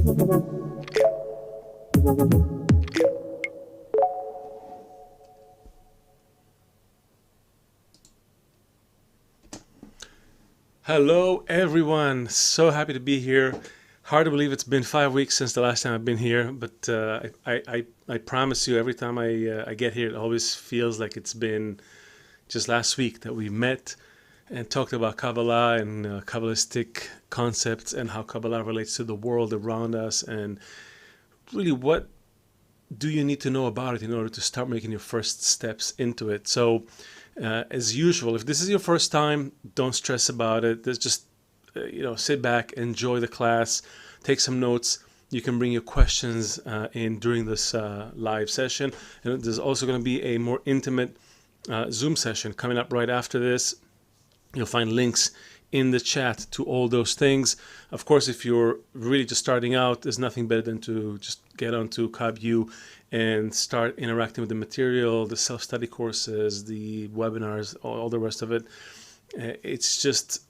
Hello everyone, so happy to be here. Hard to believe it's been 5 weeks since the last time I've been here, but I promise you every time I get here it always feels like it's been just last week that we met and talked about Kabbalah and Kabbalistic concepts and how Kabbalah relates to the world around us, and really what do you need to know about it in order to start making your first steps into it. So as usual, if this is your first time, don't stress about it. Just sit back, enjoy the class, take some notes. You can bring your questions in during this live session, and there's also going to be a more intimate Zoom session coming up right after this. You'll find links in the chat to all those things. Of course, if you're really just starting out, there's nothing better than to just get onto KabU and start interacting with the material, the self-study courses, the webinars, all the rest of it. This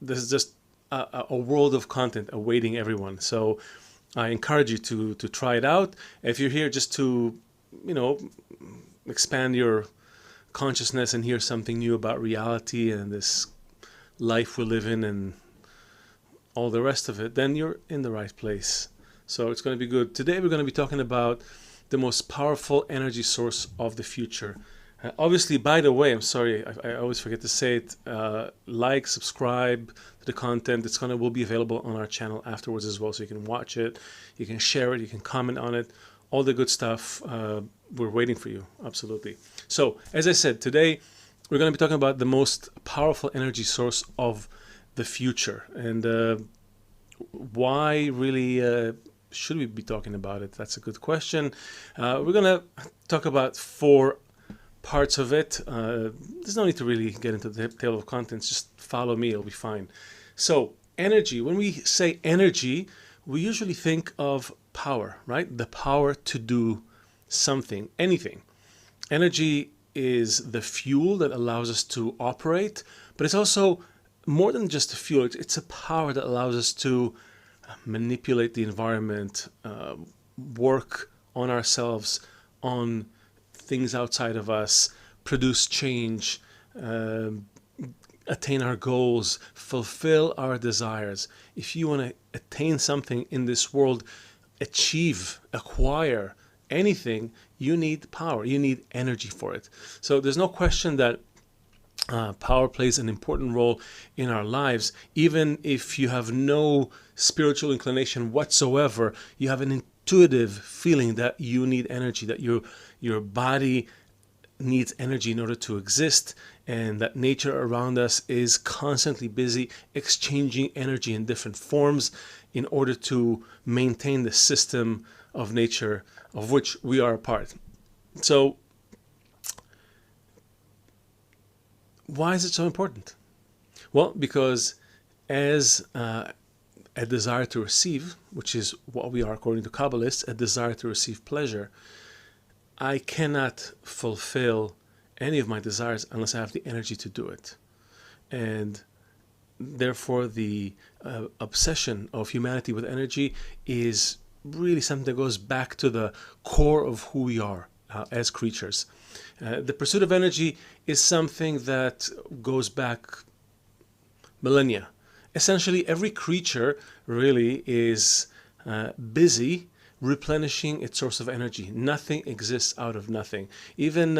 is just a world of content awaiting everyone. So I encourage you to try it out. If you're here just to, expand your consciousness and hear something new about reality and this life we live in and all the rest of it, then you're in the right place. So it's going to be good. Today we're going to be talking about the most powerful energy source of the future. Obviously, by the way, I'm sorry, I always forget to say it. Like, subscribe to the content. Will be available on our channel afterwards as well, so you can watch it, you can share it, you can comment on it, all the good stuff. We're waiting for you, absolutely. So, as I said, today we're going to be talking about the most powerful energy source of the future, and why really should we be talking about it? That's a good question. We're going to talk about 4 parts of it. There's no need to really get into the table of contents. Just follow me, it'll be fine. So, energy. When we say energy, we usually think of power, right? The power to do something, anything. Energy is the fuel that allows us to operate, but it's also more than just a fuel. It's a power that allows us to manipulate the environment, work on ourselves, on things outside of us, produce change, attain our goals, fulfill our desires. If you want to attain something in this world, achieve, acquire anything, you need power, you need energy for it. So there's no question that power plays an important role in our lives. Even if you have no spiritual inclination whatsoever, you have an intuitive feeling that you need energy, that your body needs energy in order to exist, and that nature around us is constantly busy exchanging energy in different forms in order to maintain the system of nature of which we are a part. So why is it so important? Well, because as a desire to receive, which is what we are according to Kabbalists, a desire to receive pleasure, I cannot fulfill any of my desires unless I have the energy to do it. And therefore the obsession of humanity with energy is really something that goes back to the core of who we are as creatures. The pursuit of energy is something that goes back millennia. Essentially, every creature really is busy replenishing its source of energy. Nothing exists out of nothing. Even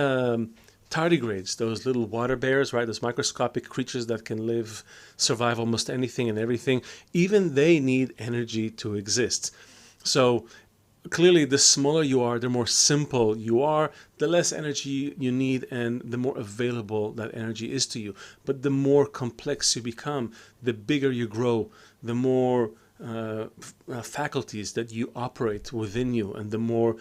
tardigrades, those little water bears, right? Those microscopic creatures that can survive almost anything and everything. Even they need energy to exist. So clearly, the smaller you are, the more simple you are, the less energy you need, and the more available that energy is to you. But the more complex you become, the bigger you grow, the more faculties that you operate within you, and the more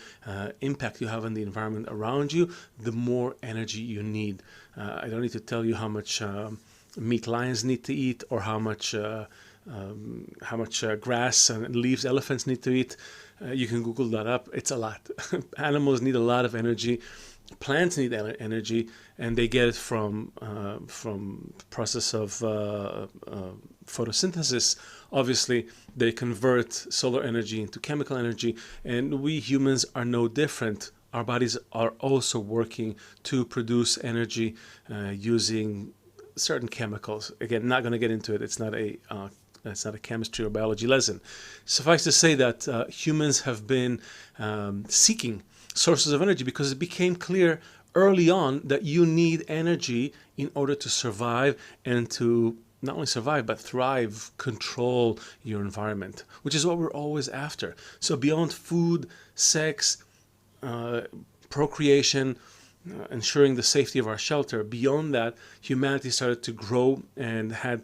impact you have on the environment around you, the more energy you need. I don't need to tell you how much meat lions need to eat, or how much grass and leaves elephants need to eat. You can Google that up. It's a lot. Animals need a lot of energy. Plants need energy, and they get it from process of photosynthesis obviously they convert solar energy into chemical energy, and we humans are no different. Our bodies are also working to produce energy using certain chemicals. Again, not going to get into it. It's not a chemistry or biology lesson. Suffice to say that humans have been seeking sources of energy because it became clear early on that you need energy in order to survive and to not only survive but thrive, control your environment, which is what we're always after. So beyond food, sex, procreation, ensuring the safety of our shelter, beyond that, humanity started to grow and had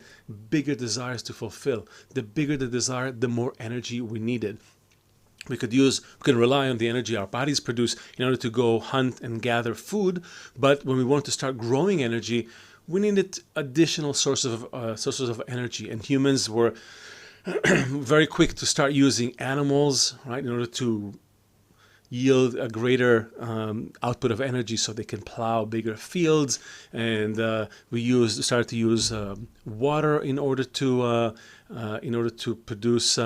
bigger desires to fulfill. The bigger the desire, the more energy we needed. We could rely on the energy our bodies produce in order to go hunt and gather food, but when we want to start growing energy, we needed additional sources of energy, and humans were very quick to start using animals, right, in order to yield a greater output of energy, so they can plow bigger fields. And we started to use water in order to produce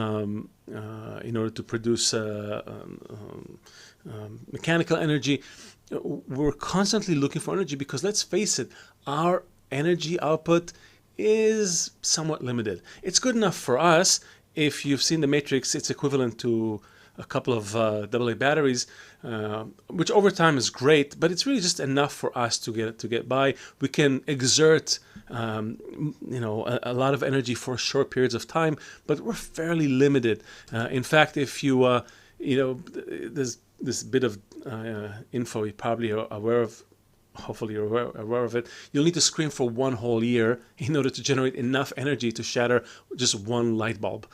mechanical energy. We're constantly looking for energy because, let's face it, our energy output is somewhat limited. It's good enough for us. If you've seen The Matrix, it's equivalent to a couple of AA batteries, which over time is great, but it's really just enough for us to get by. We can exert, a lot of energy for short periods of time, but we're fairly limited. In fact, if you, there's this bit of info you probably are aware of. Hopefully you're aware of it. You'll need to scream for one whole year in order to generate enough energy to shatter just one light bulb.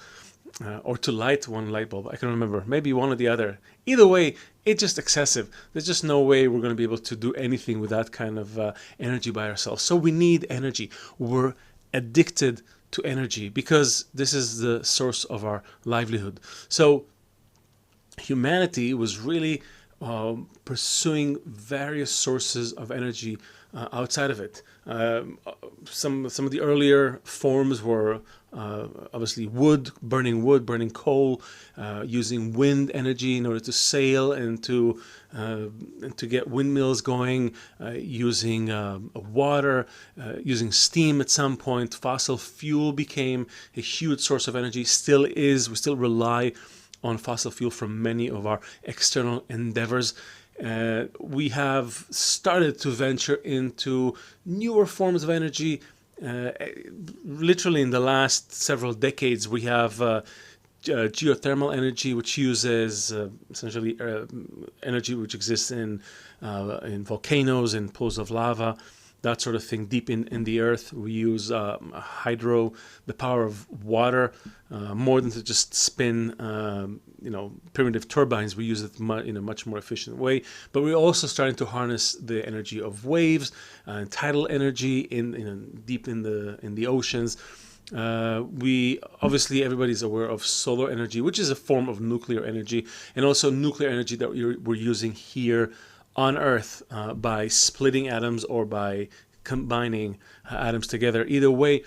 Or to light one light bulb. I can remember. Maybe one or the other. Either way, it's just excessive. There's just no way we're going to be able to do anything with that kind of energy by ourselves. So we need energy. We're addicted to energy because this is the source of our livelihood. So humanity was really pursuing various sources of energy outside of it. Some of the earlier forms were obviously burning coal, using wind energy in order to sail and to get windmills going, using water, using steam at some point. Fossil fuel became a huge source of energy, still is. We still rely on fossil fuel for many of our external endeavors. We have started to venture into newer forms of energy. Literally in the last several decades, we have geothermal energy, which uses essentially energy which exists in volcanoes and pools of lava, that sort of thing, deep in the earth. We use hydro, the power of water, more than to just spin primitive turbines. We use it in a much more efficient way. But we're also starting to harness the energy of waves, tidal energy deep in the oceans. Everybody's aware of solar energy, which is a form of nuclear energy, and also nuclear energy that we're using here on Earth by splitting atoms or by combining atoms together. Either way,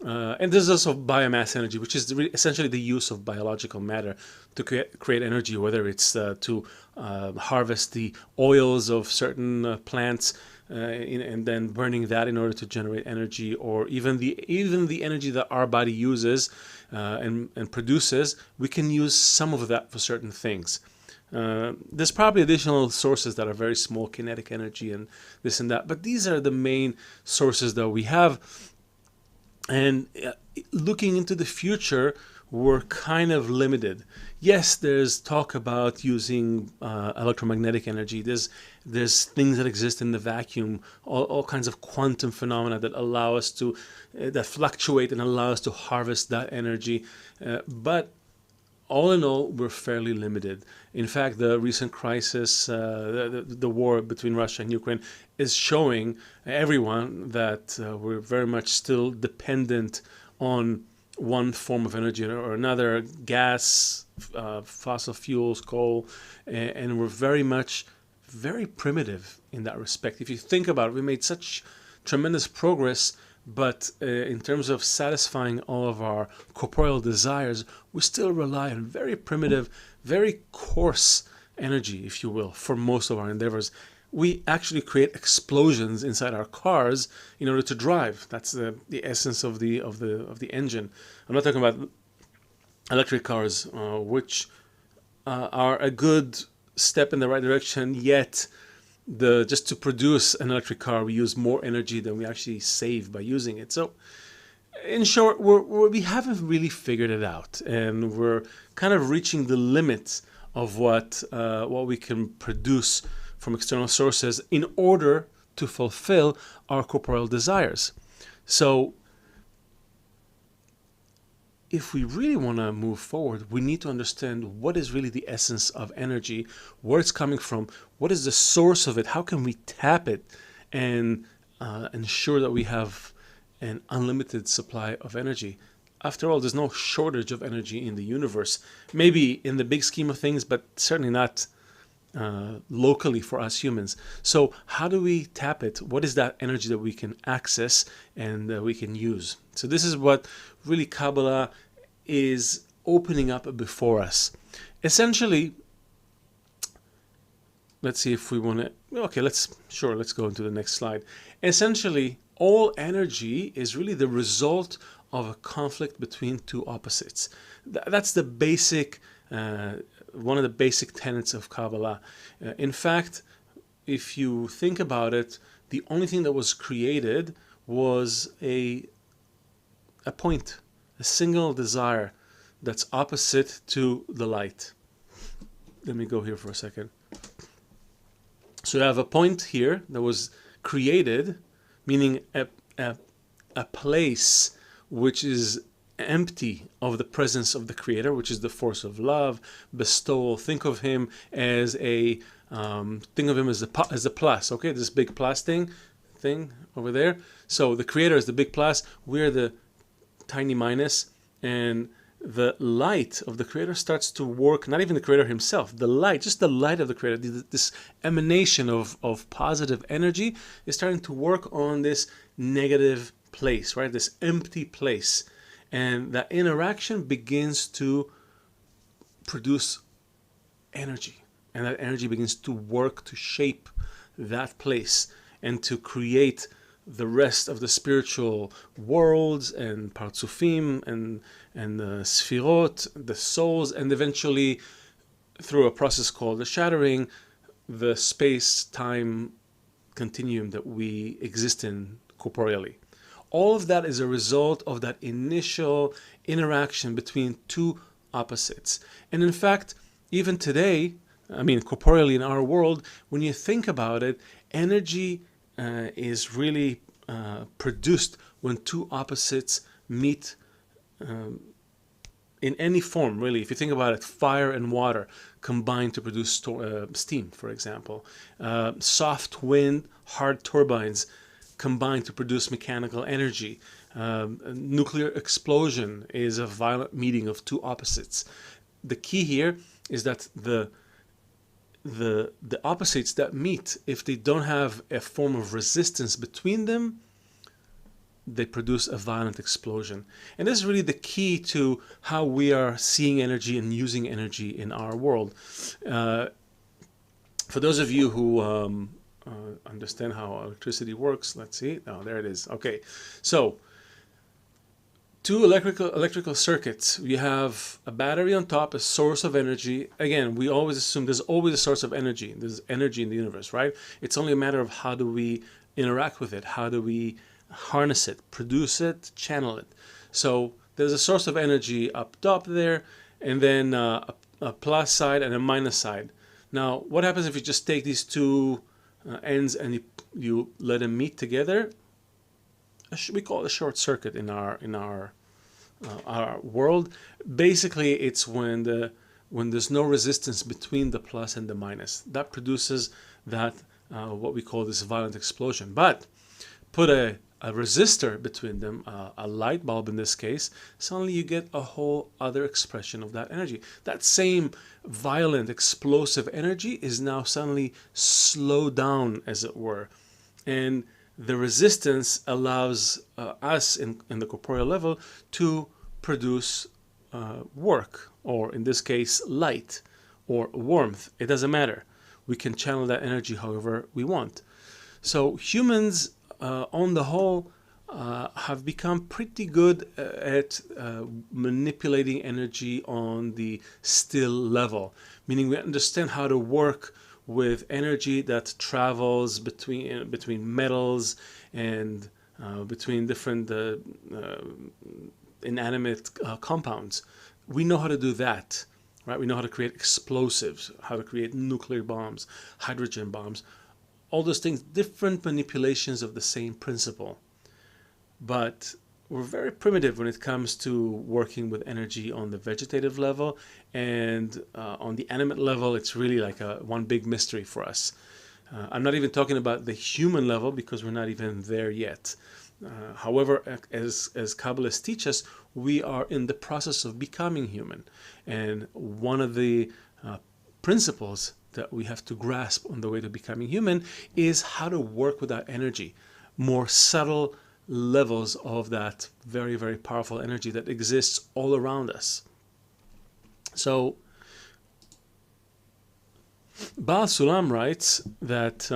and there's also biomass energy, which is essentially the use of biological matter to create energy, whether it's to harvest the oils of certain plants and then burning that in order to generate energy, or even the energy that our body uses and produces. We can use some of that for certain things. There's probably additional sources that are very small, kinetic energy and this and that, but these are the main sources that we have. And looking into the future, we're kind of limited. Yes, there's talk about using electromagnetic energy. There's things that exist in the vacuum, all kinds of quantum phenomena that allow us to that fluctuate and allow us to harvest that energy, but all in all, we're fairly limited. In fact, the recent crisis, the war between Russia and Ukraine, is showing everyone that we're very much still dependent on one form of energy or another, gas, fossil fuels, coal, and we're very primitive in that respect. If you think about it, we made such tremendous progress But in terms of satisfying all of our corporeal desires, we still rely on very primitive, very coarse energy, if you will, for most of our endeavors. We actually create explosions inside our cars in order to drive. That's the essence of the engine. I'm not talking about electric cars, which are a good step in the right direction, yet just to produce an electric car, we use more energy than we actually save by using it. So, in short, we haven't really figured it out, and we're kind of reaching the limits of what we can produce from external sources in order to fulfill our corporeal desires. So, if we really want to move forward, we need to understand what is really the essence of energy, where it's coming from, what is the source of it, how can we tap it and ensure that we have an unlimited supply of energy. After all, there's no shortage of energy in the universe. Maybe in the big scheme of things, but certainly not locally for us humans. So how do we tap it? What is that energy that we can access and we can use? So this is what really Kabbalah is opening up before us. Essentially, let's see if we want to, okay, let's go into the next slide. Essentially, all energy is really the result of a conflict between two opposites. That's the basic, one of the basic tenets of Kabbalah. In fact, if you think about it, the only thing that was created was a point, a single desire that's opposite to the light. Let me go here for a second. So you have a point here that was created, meaning a place which is empty of the presence of the Creator, which is the force of love, bestowal. Think of him as the plus. Okay, this big plus thing over there. So the Creator is the big plus. We're the tiny minus, and the light of the Creator starts to work. Not even the Creator himself. The light, just the light of the Creator, this emanation of positive energy is starting to work on this negative place, right? This empty place. And that interaction begins to produce energy. And that energy begins to work to shape that place and to create the rest of the spiritual worlds and partsufim and the sfirot, the souls, and eventually, through a process called the shattering, the space-time continuum that we exist in corporeally. All of that is a result of that initial interaction between two opposites. And in fact, even today, corporeally in our world, when you think about it, energy is really produced when two opposites meet in any form, really. If you think about it, fire and water combine to produce steam, for example. Soft wind, hard turbines combine to produce mechanical energy. A nuclear explosion is a violent meeting of two opposites. The key here is that the opposites that meet, if they don't have a form of resistance between them, they produce a violent explosion. And this is really the key to how we are seeing energy and using energy in our world. For those of you who understand how electricity works, let's see. Oh, there it is. Okay, so two electrical circuits. We have a battery on top, a source of energy. Again, we always assume there's always a source of energy. There's energy in the universe, right? It's only a matter of how do we interact with it? How do we harness it, produce it, channel it? So there's a source of energy up top there, and then a plus side and a minus side. Now, what happens if you just take these two ends and you let them meet together? We call it a short circuit in our world. Basically, it's when there's no resistance between the plus and the minus. That produces that what we call this violent explosion. But put a resistor between them, a light bulb in this case, suddenly you get a whole other expression of that energy. That same violent, explosive energy is now suddenly slowed down, as it were. And the resistance allows us in the corporeal level to produce work, or in this case, light or warmth. It doesn't matter. We can channel that energy however we want. So humans, on the whole, have become pretty good at manipulating energy on the still level, meaning we understand how to work with energy that travels between metals and between different inanimate compounds. We know how to do that, right? We know how to create explosives, how to create nuclear bombs, hydrogen bombs, all those things, different manipulations of the same principle. But we're very primitive when it comes to working with energy on the vegetative level, and on the animate level, it's really like one big mystery for us. I'm not even talking about the human level because we're not even there yet. However, as Kabbalists teach us, we are in the process of becoming human. And one of the principles that we have to grasp on the way to becoming human is how to work with our energy, more subtle levels of that very, very powerful energy that exists all around us. So Baal Sulam writes that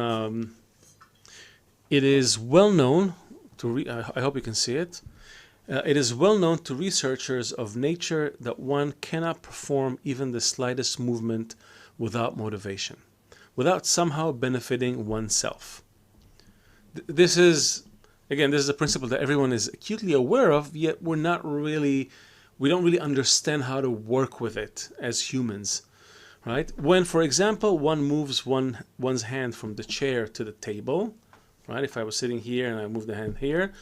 it is well known to I hope you can see it. It is well known to researchers of nature that one cannot perform even the slightest movement without motivation, without somehow benefiting oneself. This is, again, this is a principle that everyone is acutely aware of, yet we don't really understand how to work with it as humans, right? When, for example, one moves one's hand from the chair to the table, right? If I was sitting here and I move the hand here,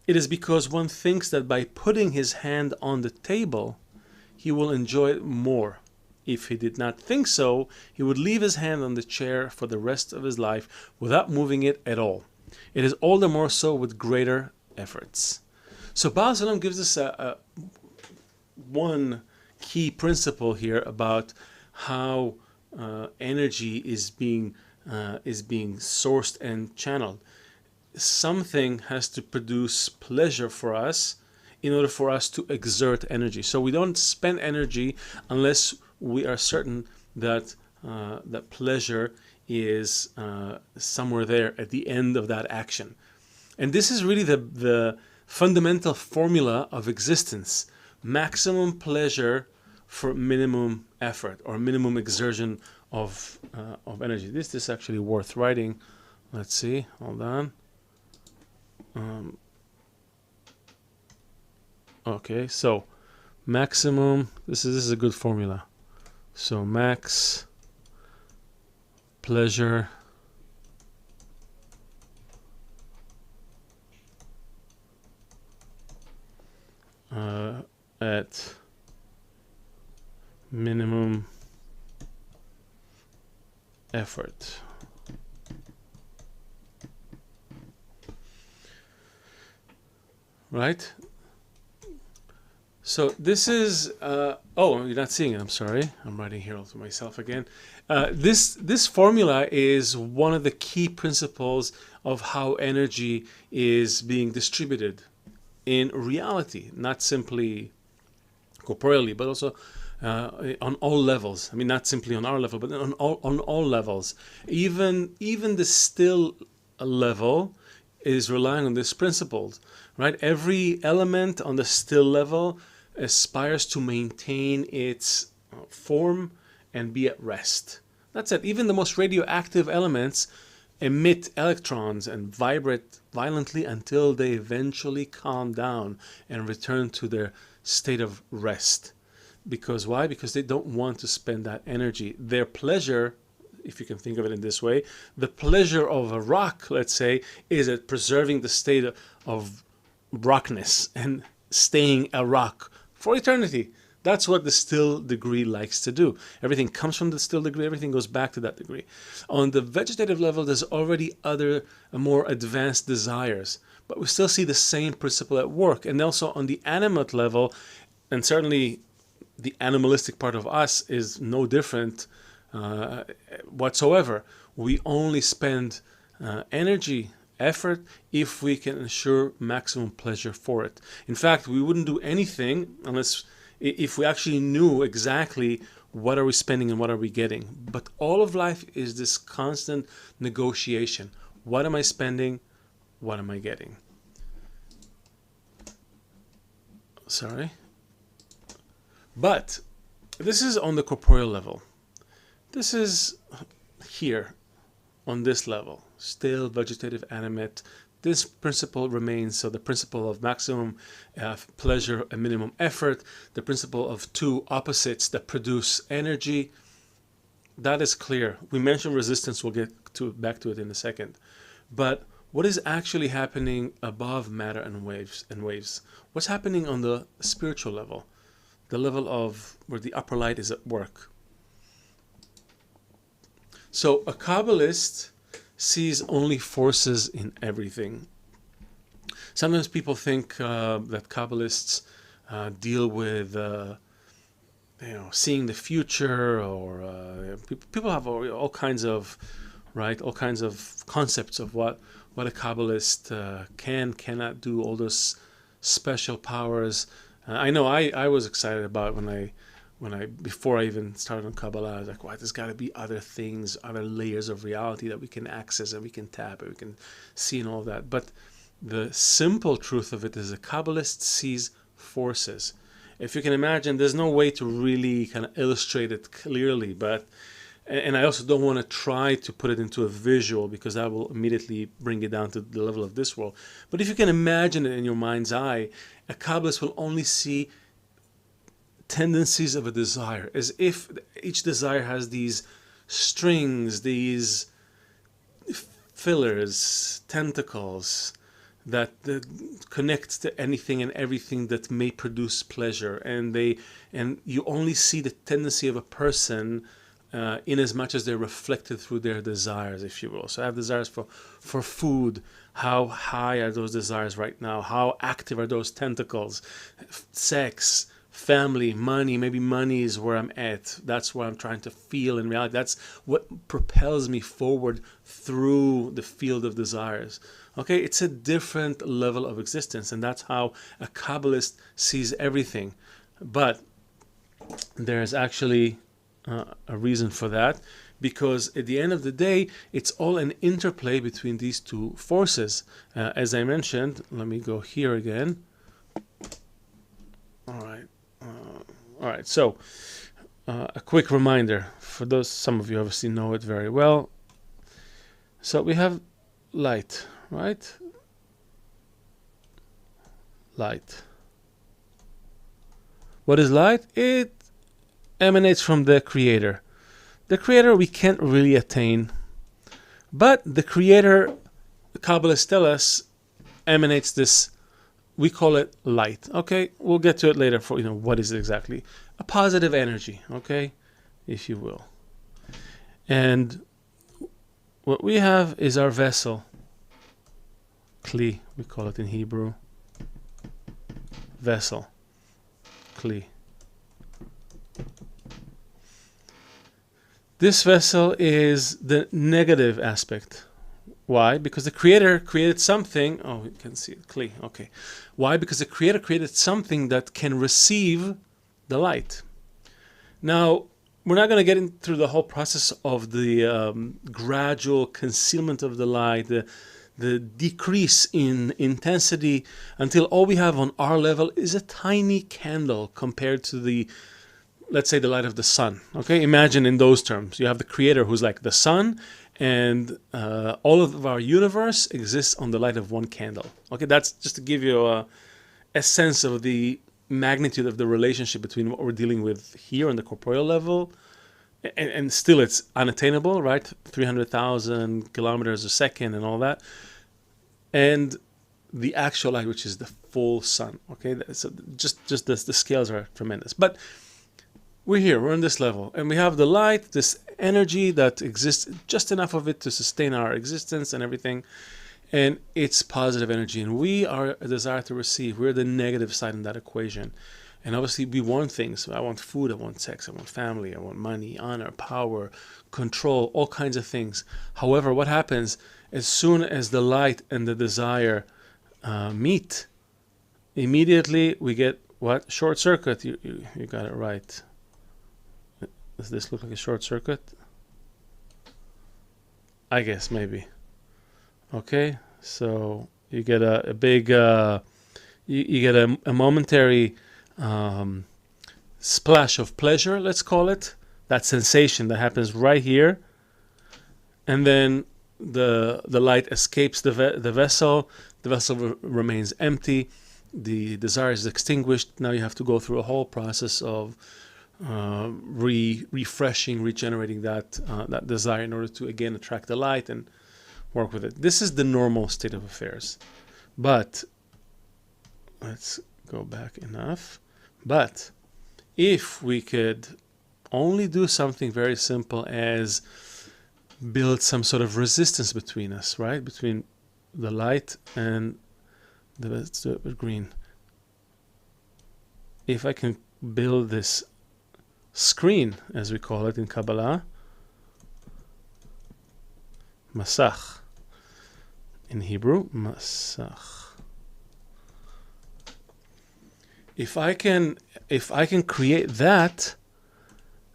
it is because one thinks that by putting his hand on the table, he will enjoy it more. If he did not think so, he would leave his hand on the chair for the rest of his life without moving it at all. It is all the more so with greater efforts. So Baal Sulam gives us one key principle here about how energy is being sourced and channeled. Something has to produce pleasure for us in order for us to exert energy. So we don't spend energy unless we are certain that that pleasure is somewhere there at the end of that action. And this is really the fundamental formula of existence: maximum pleasure for minimum effort, or minimum exertion of energy. This is actually worth writing. Let's see, hold on. Okay, so maximum, this is a good formula. So max pleasure at minimum effort. Right? So this is, oh, you're not seeing it, I'm sorry. I'm writing here all to myself again. This formula is one of the key principles of how energy is being distributed in reality, not simply corporeally, but also on all levels. I mean, not simply on our level, but on all levels. Even the still level is relying on this principle, right? Every element on the still level aspires to maintain its form and be at rest. That's it. Even the most radioactive elements emit electrons and vibrate violently until they eventually calm down and return to their state of rest. Because why? Because they don't want to spend that energy. Their pleasure, if you can think of it in this way, the pleasure of a rock, let's say, is at preserving the state of rockness and staying a rock for eternity. That's what the still degree likes to do. Everything comes from the still degree, everything goes back to that degree. On the vegetative level, there's already other more advanced desires, but we still see the same principle at work. And also on the animate level, and certainly the animalistic part of us is no different whatsoever. We only spend energy effort if we can ensure maximum pleasure for it. In fact, we wouldn't do anything unless if we actually knew exactly what are we spending and what are we getting. But all of life is this constant negotiation. What am I spending? What am I getting? Sorry. But this is on the corporeal level. This is here on this level, still vegetative, animate. This principle remains. So the principle of maximum pleasure and minimum effort, the principle of two opposites that produce energy, that is clear. We mentioned resistance. We'll get back to it in a second. But what is actually happening above matter and waves? What's happening on the spiritual level? The level of where the upper light is at work. So a Kabbalist sees only forces in everything. Sometimes people think that Kabbalists deal with seeing the future, or people have all kinds of concepts of what a Kabbalist cannot do, all those special powers. I know I was excited about when I before I even started on Kabbalah. I was like, wow, there's got to be other things, other layers of reality that we can access and we can tap and we can see and all that. But the simple truth of it is a Kabbalist sees forces. If you can imagine, there's no way to really kind of illustrate it clearly, and I also don't want to try to put it into a visual because that will immediately bring it down to the level of this world. But if you can imagine it in your mind's eye, a Kabbalist will only see tendencies of a desire, as if each desire has these strings, these fillers, tentacles that connect to anything and everything that may produce pleasure, and you only see the tendency of a person in as much as they're reflected through their desires, if you will. So I have desires for food. How high are those desires right now? How active are those tentacles? Sex, family, money. Maybe money is where I'm at. That's where I'm trying to feel in reality. That's what propels me forward through the field of desires. Okay, it's a different level of existence, and that's how a Kabbalist sees everything. But there's actually a reason for that, because at the end of the day, it's all an interplay between these two forces. As I mentioned, let me go here again. All right. So a quick reminder for those. Some of you obviously know it very well. So we have light, right? Light. What is light? It emanates from the Creator. The Creator we can't really attain, but the Creator, the Kabbalists tell us, emanates this. We call it light. Okay, we'll get to it later. For what is it exactly? A positive energy. Okay, if you will. And what we have is our vessel. Kli, we call it in Hebrew. Vessel. Kli. This vessel is the negative aspect. Why? Because the Creator created something. Oh, you can see it. Kli. Okay. Why? Because the Creator created something that can receive the light. Now, we're not going to get into the whole process of the gradual concealment of the light, the decrease in intensity, until all we have on our level is a tiny candle compared to the, let's say, the light of the sun. Okay, imagine in those terms. You have the Creator who's like the sun, and all of our universe exists on the light of one candle. Okay, that's just to give you a sense of the magnitude of the relationship between what we're dealing with here on the corporeal level, and still it's unattainable, right? 300,000 kilometers a second and all that, and the actual light, which is the full sun. Okay, so just the scales are tremendous. But we're on this level, and we have the light, this energy that exists, just enough of it to sustain our existence and everything, and it's positive energy, and we are a desire to receive. We're the negative side in that equation, And obviously we want things. I want food, I want sex, I want family, I want money, honor, power, control, all kinds of things. However, what happens as soon as the light and the desire meet, immediately we get what? Short circuit. You got it right. Does this look like a short circuit? I guess maybe. Okay, so you get a big, you get a momentary splash of pleasure, let's call it. That sensation that happens right here. And then the light escapes the vessel. The vessel remains empty. The desire is extinguished. Now you have to go through a whole process of refreshing, regenerating that desire in order to again attract the light and work with it. This is the normal state of affairs. But let's go back enough. But if we could only do something very simple as build some sort of resistance between us, right? Between the light and the green. If I can build this screen, as we call it in Kabbalah, masach. In Hebrew, masach. If I can create that,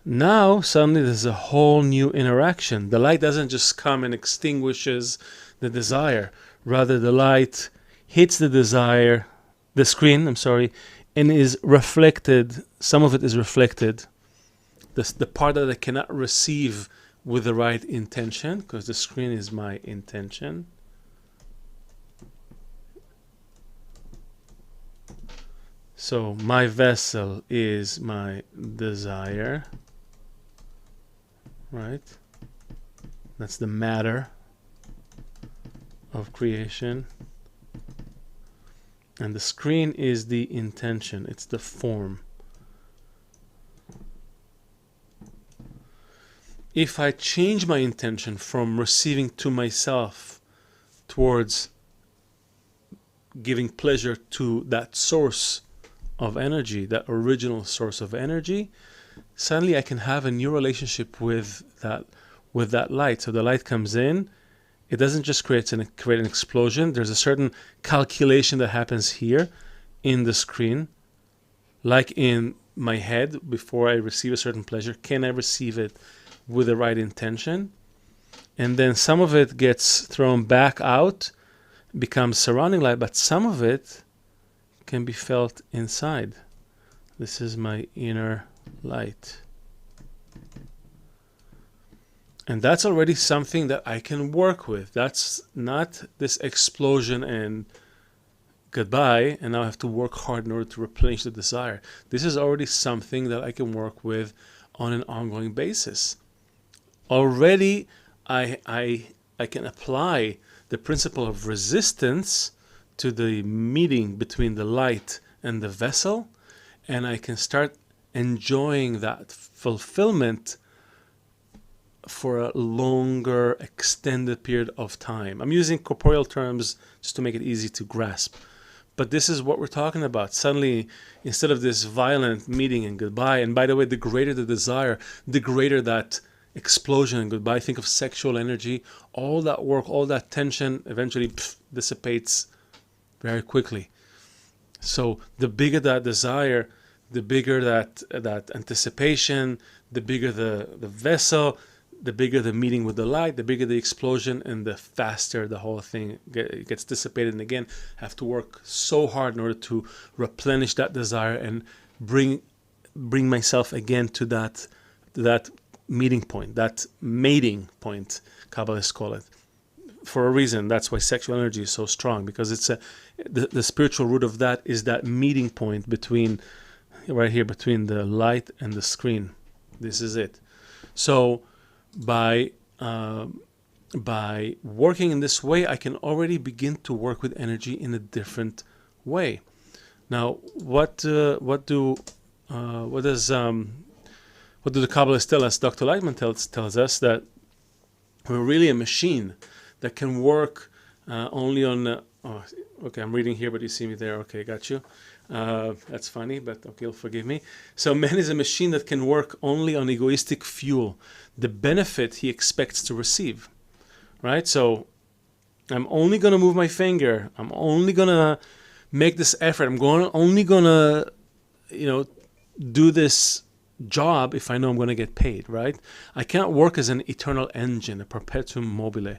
now suddenly there's a whole new interaction. The light doesn't just come and extinguishes the desire. Rather, the light hits the screen, and is reflected. Some of it is reflected. The part that I cannot receive with the right intention, because the screen is my intention. So my vessel is my desire, right? That's the matter of creation. And the screen is the intention, it's the form. If I change my intention from receiving to myself towards giving pleasure to that source of energy, that original source of energy, suddenly I can have a new relationship with that light. So the light comes in, it doesn't just create an explosion. There's a certain calculation that happens here in the screen, like in my head before I receive a certain pleasure. Can I receive it with the right intention? And then some of it gets thrown back out, becomes surrounding light, but some of it can be felt inside. This is my inner light. And that's already something that I can work with. That's not this explosion and goodbye, and now I have to work hard in order to replenish the desire. This is already something that I can work with on an ongoing basis. Already I can apply the principle of resistance to the meeting between the light and the vessel, and I can start enjoying that fulfillment for a longer, extended period of time. I'm using corporeal terms just to make it easy to grasp. But this is what we're talking about. Suddenly, instead of this violent meeting and goodbye, and by the way, the greater the desire, the greater that explosion and goodbye. Think of sexual energy. All that work, all that tension eventually dissipates very quickly. So the bigger that desire, the bigger that anticipation, the bigger the vessel, the bigger the meeting with the light, the bigger the explosion, and the faster the whole thing gets dissipated. And again, have to work so hard in order to replenish that desire and bring myself again to that meeting point, that mating point, Kabbalists call it. For a reason, that's why sexual energy is so strong, because it's the spiritual root of that is that meeting point between, right here, between the light and the screen. This is it. So by working in this way, I can already begin to work with energy in a different way. Now, what do the Kabbalists tell us? Dr. Lightman tells us that we're really a machine that can work only on. Okay, I'm reading here, but you see me there. Okay, got you. That's funny, but okay, you'll forgive me. So man is a machine that can work only on egoistic fuel, the benefit he expects to receive, right? So I'm only going to move my finger. I'm only going to make this effort. Only going to, do this job if I know I'm going to get paid, right? I can't work as an eternal engine, a perpetuum mobile,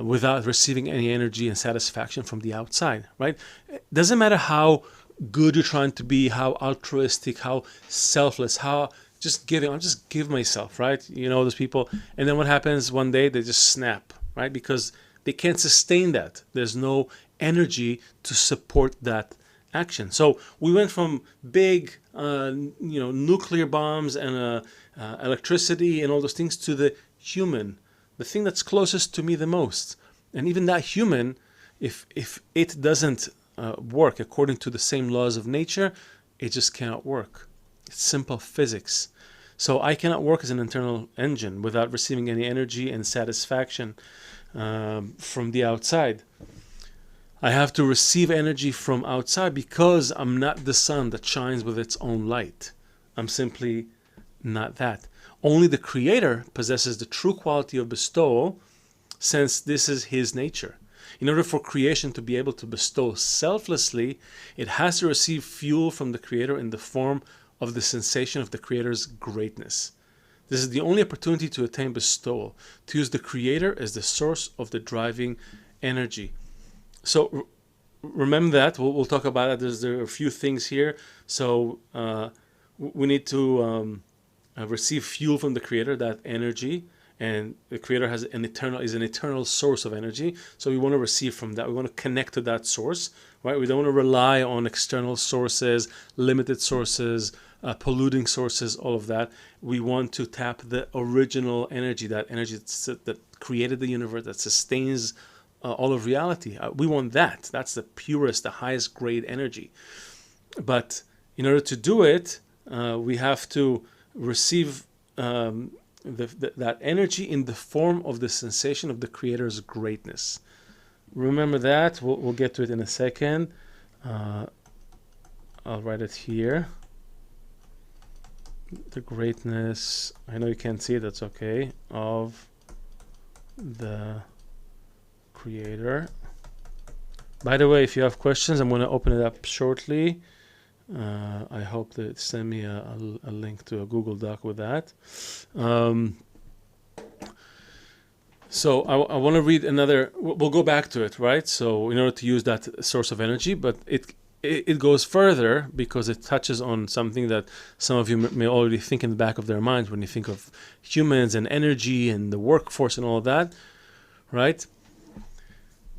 without receiving any energy and satisfaction from the outside, right? It doesn't matter how good you're trying to be, how altruistic, how selfless, how just giving. I'll just give myself, right? Those people. And then what happens one day? They just snap, right? Because they can't sustain that. There's no energy to support that action. So we went from big, nuclear bombs and electricity and all those things to the human, the thing that's closest to me the most. And even that human, if it doesn't work according to the same laws of nature, it just cannot work. It's simple physics. So I cannot work as an internal engine without receiving any energy and satisfaction from the outside. I have to receive energy from outside because I'm not the sun that shines with its own light. I'm simply not that. Only the Creator possesses the true quality of bestowal, since this is His nature. In order for creation to be able to bestow selflessly, it has to receive fuel from the Creator in the form of the sensation of the Creator's greatness. This is the only opportunity to attain bestowal, to use the Creator as the source of the driving energy. So remember that. We'll talk about it. There are a few things here. So we need to receive fuel from the Creator, that energy, and the Creator is an eternal source of energy. So we want to receive from that. We want to connect to that source, right? We don't want to rely on external sources, limited sources, polluting sources, all of that. We want to tap the original energy, that energy that created the universe, that sustains all of reality. We want that. That's the purest, the highest grade energy. But in order to do it, we have to receive that energy in the form of the sensation of the Creator's greatness. Remember that. We'll get to it in a second. I'll write it here. The greatness, I know you can't see it, that's okay, of the Creator. By the way, if you have questions, I'm going to open it up shortly. I hope that send me a link to a Google Doc with that. So I want to read another. We'll go back to it, right? So in order to use that source of energy, but it goes further because it touches on something that some of you may already think in the back of their minds when you think of humans and energy and the workforce and all of that, right?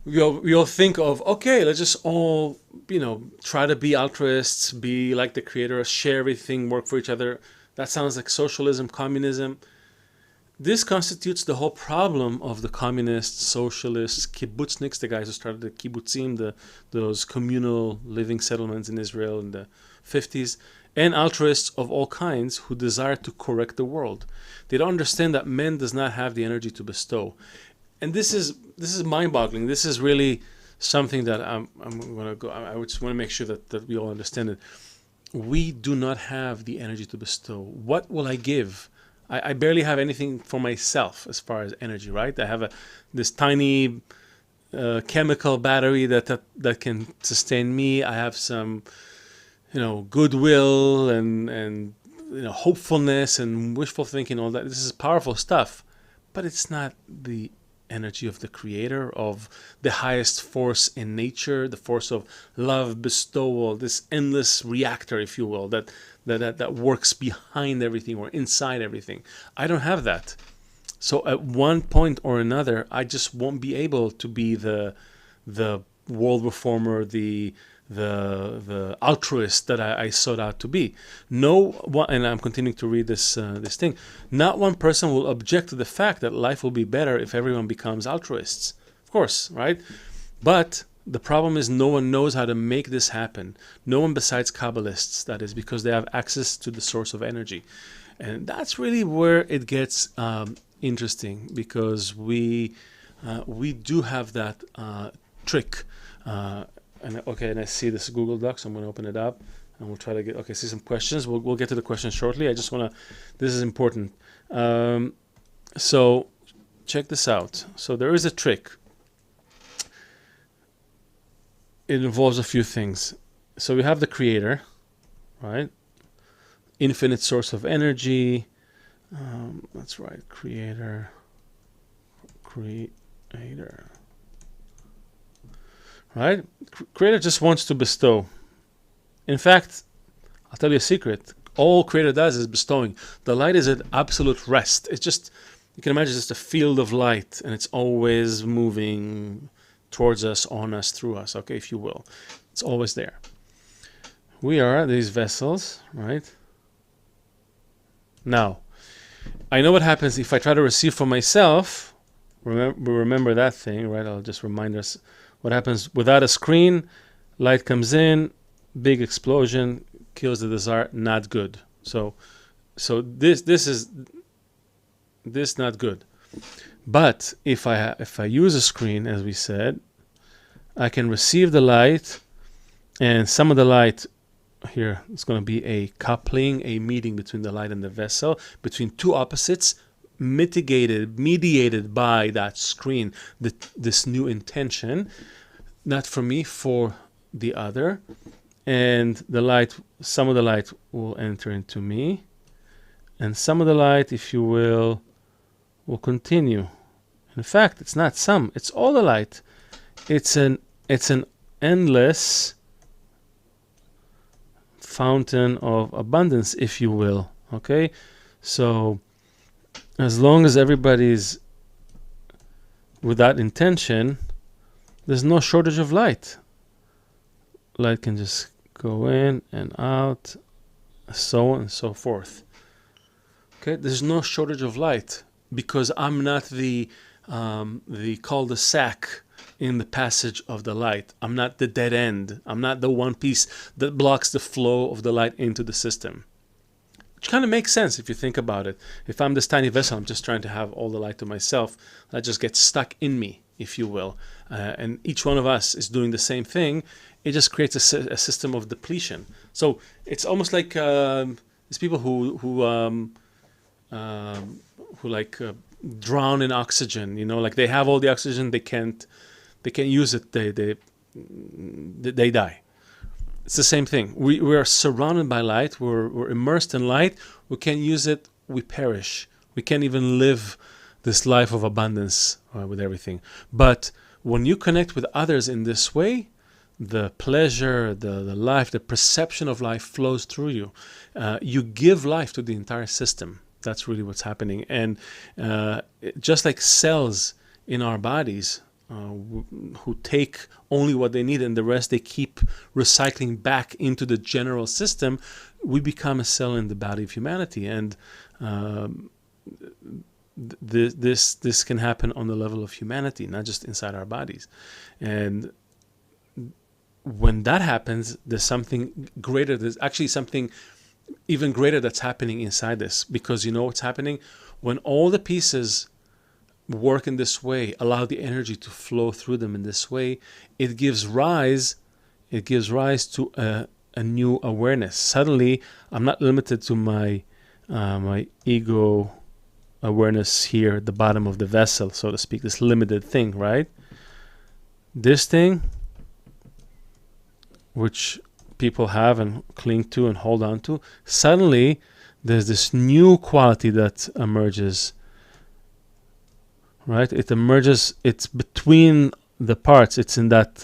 We all think of, okay, let's just all, try to be altruists, be like the Creator, share everything, work for each other. That sounds like socialism, communism. This constitutes the whole problem of the communists, socialists, kibbutzniks, the guys who started the kibbutzim, those communal living settlements in Israel in the 50s, and altruists of all kinds who desire to correct the world. They don't understand that man does not have the energy to bestow. And this is mind-boggling. This is really something that I'm going to go. I just want to make sure that we all understand it. We do not have the energy to bestow. What will I give? I barely have anything for myself as far as energy, right? I have this tiny chemical battery that can sustain me. I have some, goodwill and hopefulness and wishful thinking, all that. This is powerful stuff, but it's not the energy of the Creator, of the highest force in nature, the force of love, bestowal, this endless reactor, if you will, that works behind everything or inside everything. I don't have that. So at one point or another, I just won't be able to be the world reformer, the altruist that I sought out to be. And I'm continuing to read this thing. Not one person will object to the fact that life will be better if everyone becomes altruists. Of course, right? But the problem is no one knows how to make this happen. No one besides Kabbalists, that is, because they have access to the source of energy. And that's really where it gets interesting, because we do have that trick. And okay, and I see this Google Doc, so I'm going to open it up and we'll try to get. Okay, see some questions. We'll get to the questions shortly. I just want to. This is important. So check this out. So there is a trick. It involves a few things. So we have the creator, right? Infinite source of energy. That's right, creator. Right? Creator just wants to bestow. In fact, I'll tell you a secret. All creator does is bestowing. The light is at absolute rest. It's just, you can imagine, just a field of light, and it's always moving towards us, on us, through us, okay, if you will. It's always there. We are these vessels, right? Now, I know what happens if I try to receive for myself. Remember that thing, right? I'll just remind us what happens without a screen. Light comes in, big explosion, kills the desire. Not good. So this is not good. But if I use a screen, as we said, I can receive the light, and some of the light here, it's going to be a coupling, a meeting between the light and the vessel, between two opposites, mediated by that screen, this new intention, not for me, for the other. And the light, some of the light will enter into me, and some of the light, if you will continue. In fact, it's not some, it's all the light. It's an endless fountain of abundance, if you will. Okay, so as long as everybody's with that intention, there's no shortage of light. Light can just go in and out, so on and so forth. Okay, there's no shortage of light because I'm not the cul-de-sac in the passage of the light. I'm not the dead end. I'm not the one piece that blocks the flow of the light into the system. Which kind of makes sense if you think about it. If I'm this tiny vessel, I'm just trying to have all the light to myself. That just gets stuck in me, if you will. And each one of us is doing the same thing. It just creates a system of depletion. So it's almost like there's people who drown in oxygen. You know, like they have all the oxygen, they can't use it. They die. It's the same thing. We are surrounded by light. We're immersed in light. We can't use it. We perish. We can't even live this life of abundance with everything. But when you connect with others in this way, the pleasure, the life, the perception of life flows through you. You give life to the entire system. That's really what's happening. And just like cells in our bodies, who take only what they need and the rest they keep recycling back into the general system, we become a cell in the body of humanity. And this can happen on the level of humanity, not just inside our bodies. And when that happens, there's something greater. There's actually something even greater that's happening inside this, because you know what's happening? When all the pieces work in this way, allow the energy to flow through them in this way, it gives rise to a new awareness. Suddenly, I'm not limited to my ego awareness here at the bottom of the vessel, so to speak, this limited thing, right? This thing, which people have and cling to and hold on to, suddenly there's this new quality that emerges. Right? It emerges, it's between the parts. It's in that,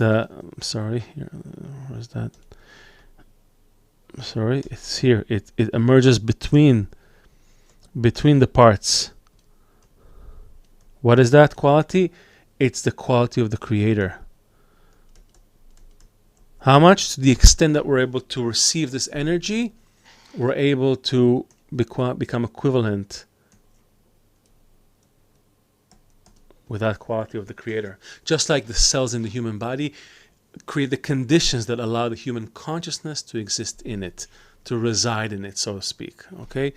where's that? Sorry, it's here. It emerges between the parts. What is that quality? It's the quality of the Creator. How much? To the extent that we're able to receive this energy, we're able to become equivalent with that quality of the Creator. Just like the cells in the human body create the conditions that allow the human consciousness to exist in it, to reside in it, so to speak. Okay?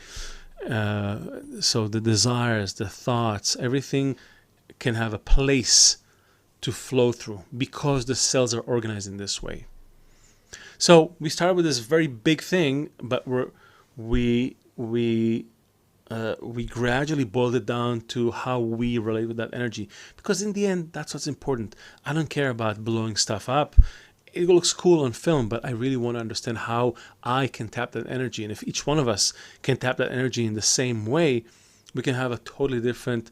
So the desires, the thoughts, everything can have a place to flow through because the cells are organized in this way. So we started with this very big thing, but we gradually boiled it down to how we relate with that energy, because in the end, that's what's important. I don't care about blowing stuff up. It looks cool on film, but I really want to understand how I can tap that energy. And if each one of us can tap that energy in the same way, we can have a totally different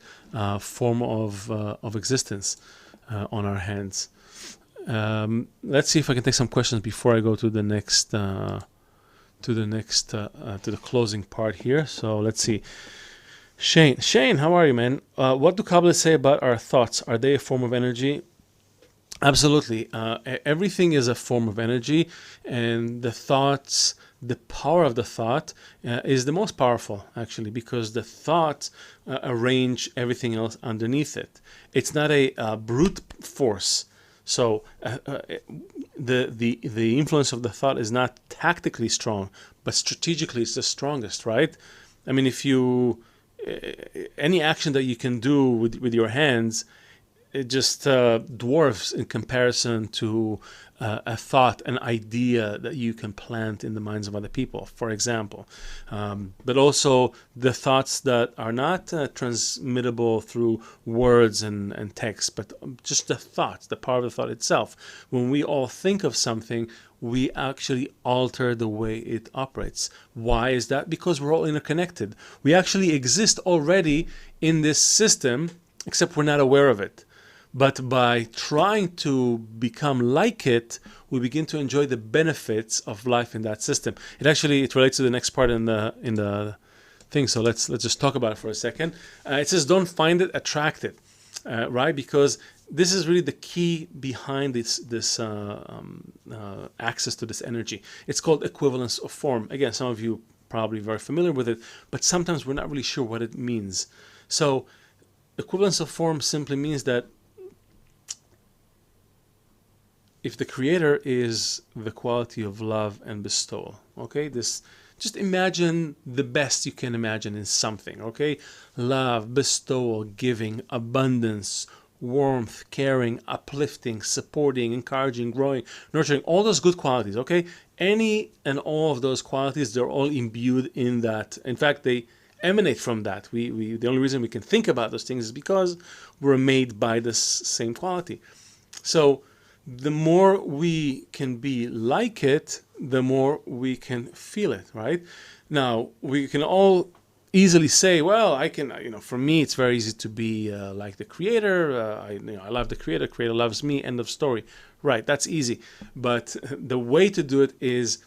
form of existence on our hands. Let's see if I can take some questions before I go to the next to the closing part here. So let's see. Shane, how are you, man? What do Kabbalists say about our thoughts? Are they a form of energy? Absolutely. Everything is a form of energy, and the thoughts, the power of the thought is the most powerful, actually, because the thoughts arrange everything else underneath it. It's not a brute force. So the influence of the thought is not tactically strong, but strategically it's the strongest, right? I mean, if you any action that you can do with your hands, it just dwarfs in comparison to a thought, an idea that you can plant in the minds of other people, for example. But also the thoughts that are not transmittable through words and text, but just the thoughts, the power of the thought itself. When we all think of something, we actually alter the way it operates. Why is that? Because we're all interconnected. We actually exist already in this system, except we're not aware of it. But by trying to become like it, we begin to enjoy the benefits of life in that system. It relates to the next part in the thing. So let's just talk about it for a second. It says, don't find it attractive, right? Because this is really the key behind this access to this energy. It's called equivalence of form. Again, some of you probably very familiar with it, but sometimes we're not really sure what it means. So equivalence of form simply means that if the creator is the quality of love and bestowal, okay, just imagine the best you can imagine in something, okay? Love, bestowal, giving, abundance, warmth, caring, uplifting, supporting, encouraging, growing, nurturing, all those good qualities, okay? Any and all of those qualities, they're all imbued in that. In fact, they emanate from that. The only reason we can think about those things is because we're made by this same quality. So the more we can be like it, the more we can feel it, right? Now, we can all easily say, well, I can, for me, it's very easy to be like the creator. I love the creator loves me, end of story. Right, that's easy. But the way to do it is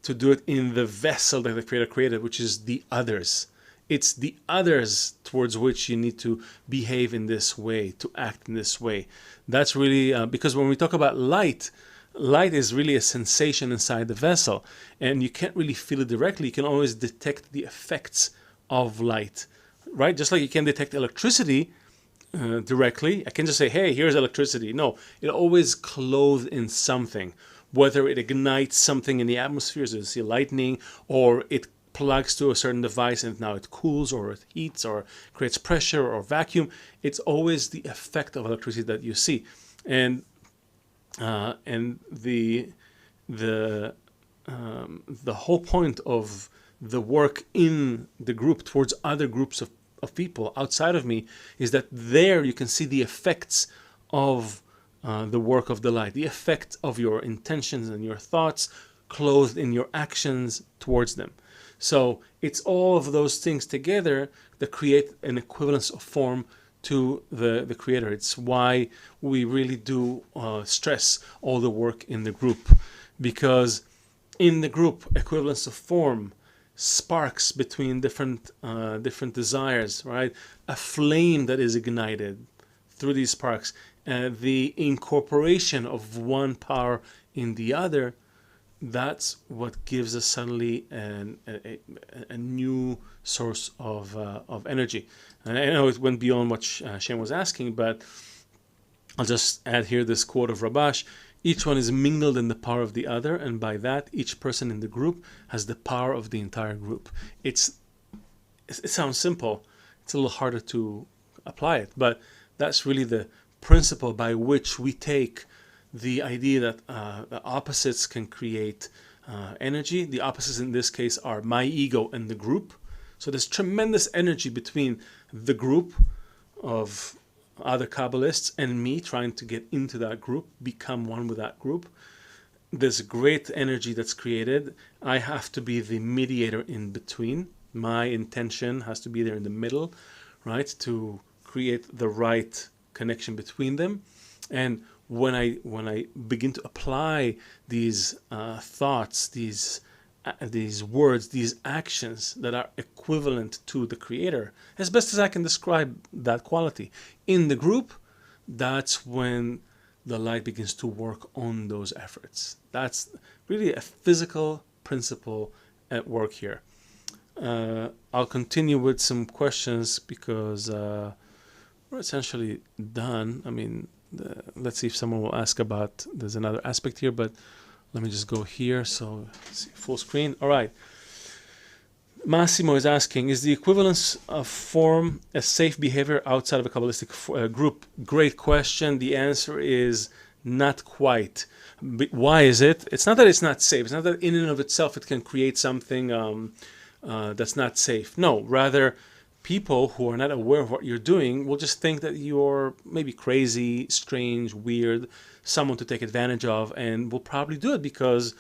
to do it in the vessel that the creator created, which is the others. It's the others towards which you need to behave in this way, to act in this way. That's really, because when we talk about light is really a sensation inside the vessel, and you can't really feel it directly. You can always detect the effects of light, right? Just like you can detect electricity directly. I can just say, hey, here's electricity. No, it always clothed in something, whether it ignites something in the atmosphere, so you see lightning, or it plugs to a certain device and now it cools or it heats or creates pressure or vacuum. It's always the effect of electricity that you see, and the whole point of the work in the group towards other groups of people outside of me is that there you can see the effects of the work of the light, the effect of your intentions and your thoughts clothed in your actions towards them. So it's all of those things together that create an equivalence of form to the creator. It's why we really do stress all the work in the group, because in the group, equivalence of form sparks between different desires, right? A flame that is ignited through these sparks, the incorporation of one power in the other. That's what gives us suddenly a new source of energy. And I know it went beyond what Shem was asking, but I'll just add here this quote of Rabash: each one is mingled in the power of the other, and by that, each person in the group has the power of the entire group. It sounds simple. It's a little harder to apply it, but that's really the principle by which we take the idea that the opposites can create energy. The opposites in this case are my ego and the group. So there's tremendous energy between the group of other Kabbalists and me trying to get into that group, become one with that group. There's great energy that's created. I have to be the mediator in between. My intention has to be there in the middle, right, to create the right connection between them. And when I begin to apply these thoughts, these words, these actions that are equivalent to the Creator, as best as I can describe that quality in the group, that's when the light begins to work on those efforts. That's really a physical principle at work here. I'll continue with some questions because we're essentially done. I mean, let's see if someone will ask about, there's another aspect here, but let me just go here. So let's see, full screen. All right. Massimo is asking, is the equivalence of form a safe behavior outside of a Kabbalistic group? Great question. The answer is not quite. But why is it? It's not that it's not safe. It's not that in and of itself it can create something that's not safe. No, rather, people who are not aware of what you're doing will just think that you're maybe crazy, strange, weird, someone to take advantage of, and will probably do it because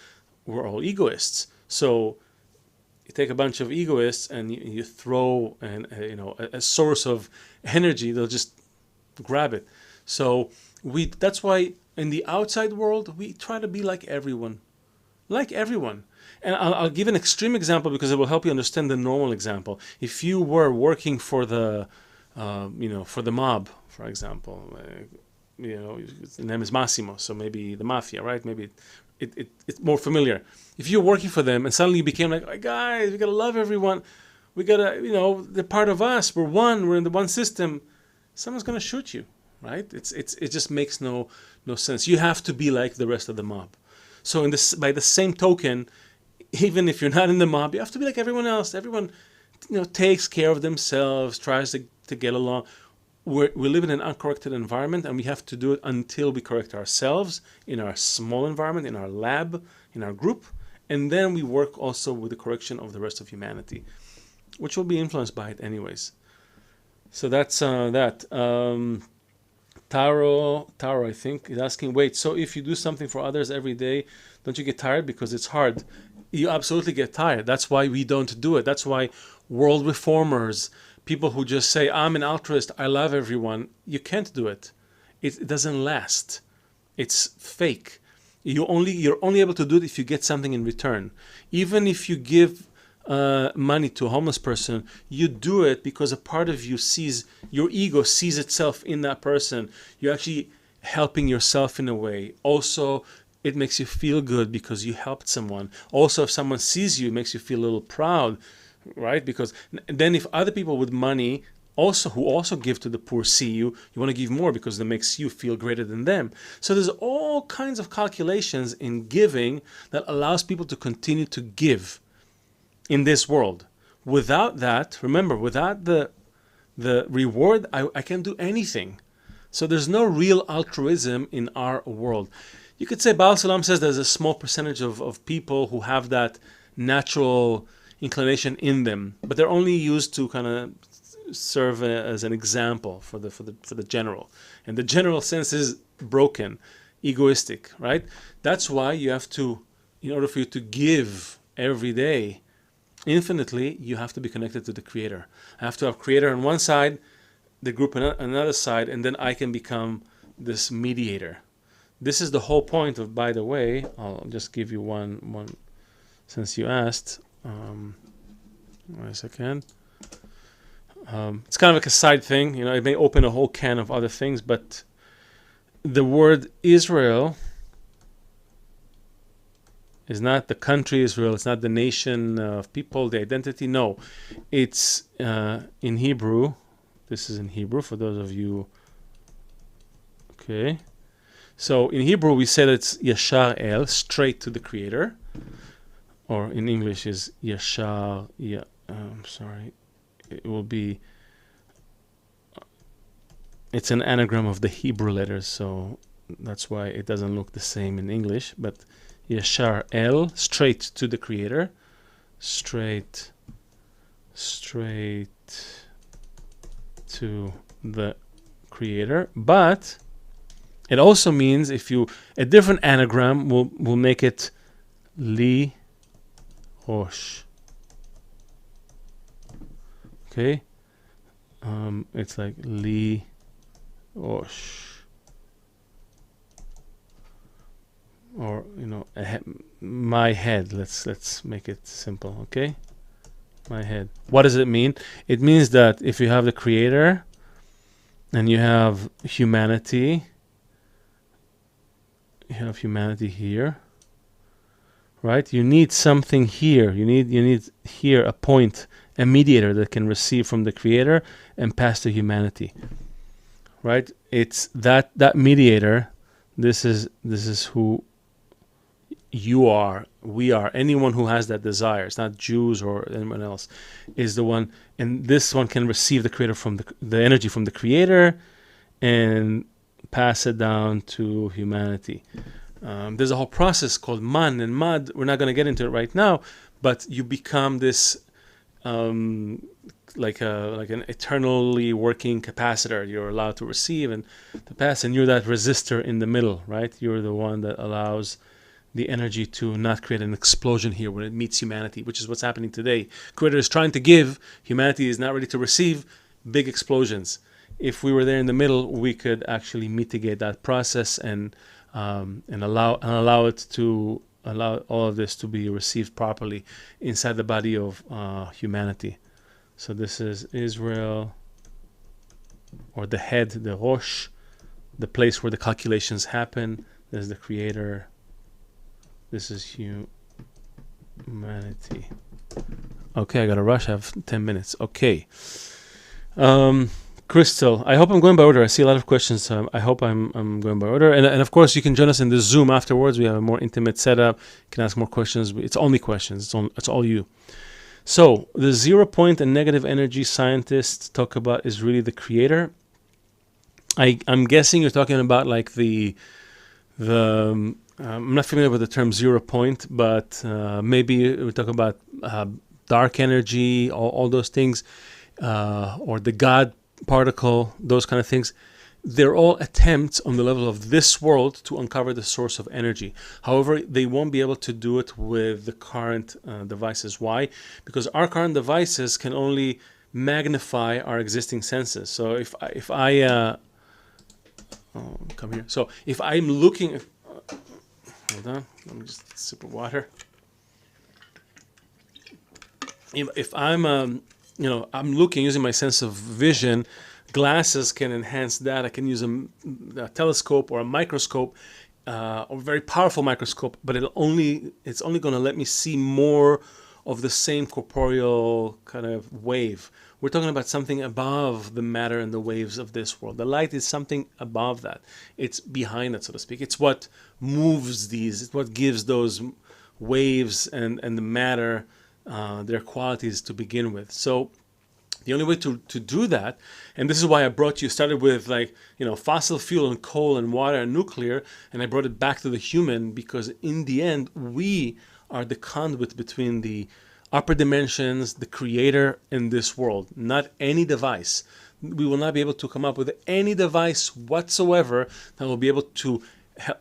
we're all egoists. So you take a bunch of egoists and you throw a source of energy, they'll just grab it. So that's why in the outside world we try to be like everyone. And I'll give an extreme example because it will help you understand the normal example. If you were working for the for the mob, for example, his name is Massimo, so maybe the mafia, right? Maybe it's more familiar. If you're working for them and suddenly you became like, hey guys, we gotta love everyone, we gotta, they're part of us, we're one, we're in the one system, someone's gonna shoot you, right? It just makes no sense. You have to be like the rest of the mob. So by the same token, even if you're not in the mob, you have to be like everyone else. Everyone, takes care of themselves, tries to get along. We live in an uncorrected environment, and we have to do it until we correct ourselves in our small environment, in our lab, in our group, and then we work also with the correction of the rest of humanity, which will be influenced by it anyways. So that's that. Taro, I think, is asking, wait, so if you do something for others every day, don't you get tired because it's hard? You absolutely get tired. That's why we don't do it. That's why world reformers, people who just say, I'm an altruist, I love everyone, you can't do it. It doesn't last. It's fake. You're only able to do it if you get something in return. Even if you give money to a homeless person, you do it because a part of you your ego sees itself in that person. You're actually helping yourself in a way. Also, it makes you feel good because you helped someone. Also, if someone sees you, it makes you feel a little proud, right? Because then if other people with money who also give to the poor see you want to give more because that makes you feel greater than them. So there's all kinds of calculations in giving that allows people to continue to give in this world. Without that, remember, without the reward, I can't do anything. So there's no real altruism in our world. You could say Baal Salam says there's a small percentage of people who have that natural inclination in them, but they're only used to kind of serve as an example for the general. And the general sense is broken, egoistic, right? That's why you have to, in order for you to give every day infinitely, you have to be connected to the Creator. I have to have Creator on one side, the group on another side, and then I can become this mediator. This is the whole point of, by the way, I'll just give you one since you asked. Wait a second. It's kind of like a side thing, it may open a whole can of other things, but the word Israel is not the country Israel, it's not the nation of people, the identity. No, it's in Hebrew. This is in Hebrew for those of you. Okay. So in Hebrew we say that it's Yashar El, straight to the Creator. Or in English is Yashar, it will be it's an anagram of the Hebrew letters, so that's why it doesn't look the same in English. But Yashar El, straight to the Creator, straight to the Creator. But it also means a different anagram will make it Li Rosh. Okay, it's like Li Rosh, or my head. Let's make it simple. Okay, my head. What does it mean? It means that if you have the Creator and you have humanity, here, right? You need something here. You need here a point, a mediator that can receive from the Creator and pass to humanity, right? It's that mediator. This is who you are, we are. Anyone who has that desire, it's not Jews or anyone else, is the one, and this one can receive the Creator from the energy from the Creator and pass it down to humanity. There's a whole process called man and mad. We're not going to get into it right now, but you become this like an eternally working capacitor. You're allowed to receive and to pass, and you're that resistor in the middle, right? You're the one that allows the energy to not create an explosion here when it meets humanity, which is what's happening today. Creator is trying to give, humanity is not ready to receive, big explosions. If we were there in the middle, we could actually mitigate that process and allow all of this to be received properly inside the body of humanity. So this is Israel, or the head, the Rosh, the place where the calculations happen. There's the Creator. This is humanity. Okay, I gotta rush. I have 10 minutes. Okay. Crystal, I hope I'm going by order. I see a lot of questions. I hope I'm going by order. And of course, you can join us in the Zoom afterwards. We have a more intimate setup. You can ask more questions. It's only questions. It's all you. So the 0 point and negative energy scientists talk about is really the Creator. I'm guessing you're talking about like the I'm not familiar with the term 0 point, but maybe we talk about dark energy, all those things, or the God particle, those kind of things. They're all attempts on the level of this world to uncover the source of energy. However, they won't be able to do it with the current devices. Why? Because our current devices can only magnify our existing senses. So if I come here. So if I'm looking at, hold on, let me just sip of water. If I'm I'm looking using my sense of vision, glasses can enhance that. I can use a telescope or a microscope, or a very powerful microscope, but it's only going to let me see more of the same corporeal kind of wave. We're talking about something above the matter and the waves of this world. The light is something above that. It's behind it, so to speak. It's what moves these. It's what gives those waves and the matter their qualities to begin with. So the only way to do that, and this is why I started with fossil fuel and coal and water and nuclear, and I brought it back to the human, because in the end, we are the conduit between the upper dimensions, the Creator, and this world. Not any device. We will not be able to come up with any device whatsoever that will be able to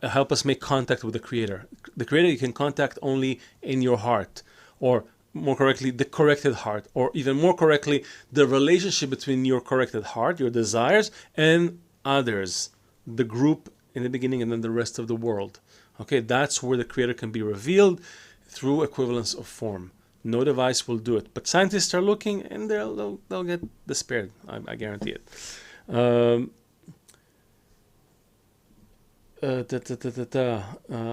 help us make contact with the Creator. The Creator you can contact only in your heart, or more correctly, the corrected heart, or even more correctly, the relationship between your corrected heart, your desires, and others, the group in the beginning and then the rest of the world. Okay, that's where the Creator can be revealed through equivalence of form. No device will do it, but scientists are looking, and they'll get despaired. I guarantee it.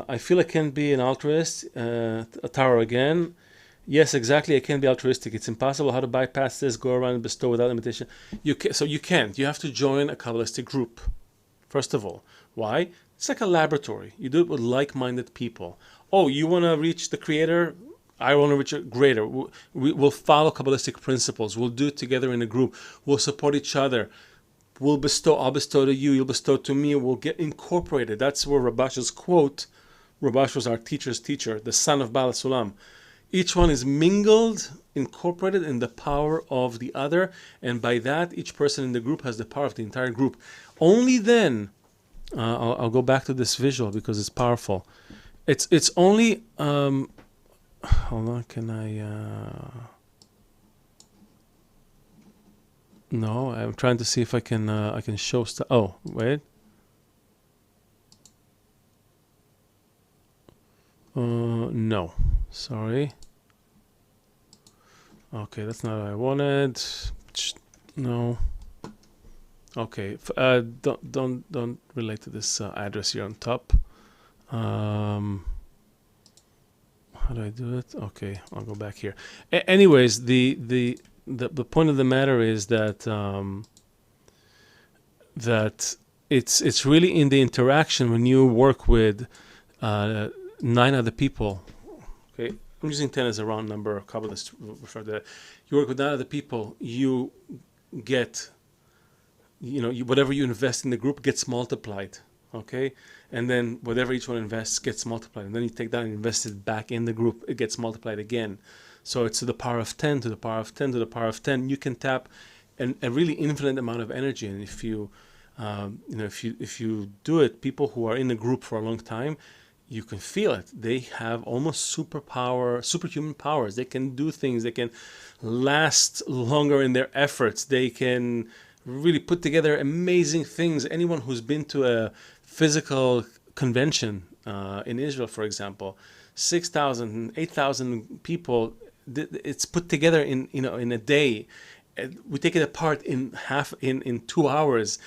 I feel I can be an altruist. Taro again. Yes, exactly. I can be altruistic. It's impossible how to bypass this, go around and bestow without limitation. You can't. You have to join a Kabbalistic group, first of all. Why? It's like a laboratory. You do it with like-minded people. Oh, you want to reach the Creator? I want to reach a greater. We'll follow Kabbalistic principles. We'll do it together in a group. We'll support each other. We'll bestow, I'll bestow to you, you'll bestow to me, we'll get incorporated. That's where Rabash's quote, Rabash was our teacher's teacher, the son of Bala Sulam. Each one is mingled, incorporated in the power of the other, and by that, each person in the group has the power of the entire group. Only then, I'll go back to this visual because it's powerful. It's only, hold on, can I, no, I'm trying to see if I can show stuff. Oh, wait. No, sorry. Okay, that's not what I wanted. No. Okay, don't relate to this address here on top. How do I do it? Okay, I'll go back here. Anyways, the point of the matter is that that it's really in the interaction when you work with 9 other people. Okay, I'm using 10 as a round number. Kabbalists refer to that. You work with 9 other people. You get, whatever you invest in the group gets multiplied. Okay, and then whatever each one invests gets multiplied, and then you take that and invest it back in the group. It gets multiplied again. So it's to the power of 10, to the power of 10, to the power of 10. You can tap a really infinite amount of energy. And if you, if you do it, people who are in the group for a long time, you can feel it. They have almost superhuman powers. They can do things. They can last longer in their efforts. They can really put together amazing things. Anyone who's been to a physical convention in Israel, for example, 6,000, 8,000 people. It's put together in a day. We take it apart in 2 hours.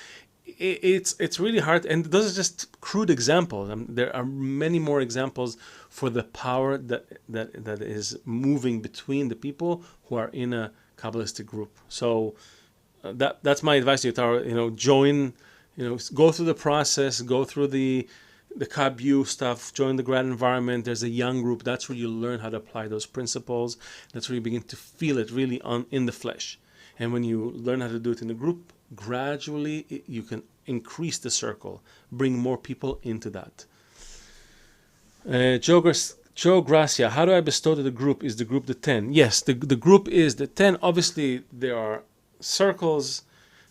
It's really hard, and those are just crude examples. There are many more examples for the power that is moving between the people who are in a Kabbalistic group. So that's my advice to you, Tara. Join. Go through the process. Go through the Kabbu stuff, join the grad environment. There's a young group. That's where you learn how to apply those principles. That's where you begin to feel it really in the flesh. And when you learn how to do it in a group, gradually you can increase the circle, bring more people into that. Joe Gracia, how do I bestow to the group? Is the group the 10? Yes, the group is the 10. Obviously, there are circles.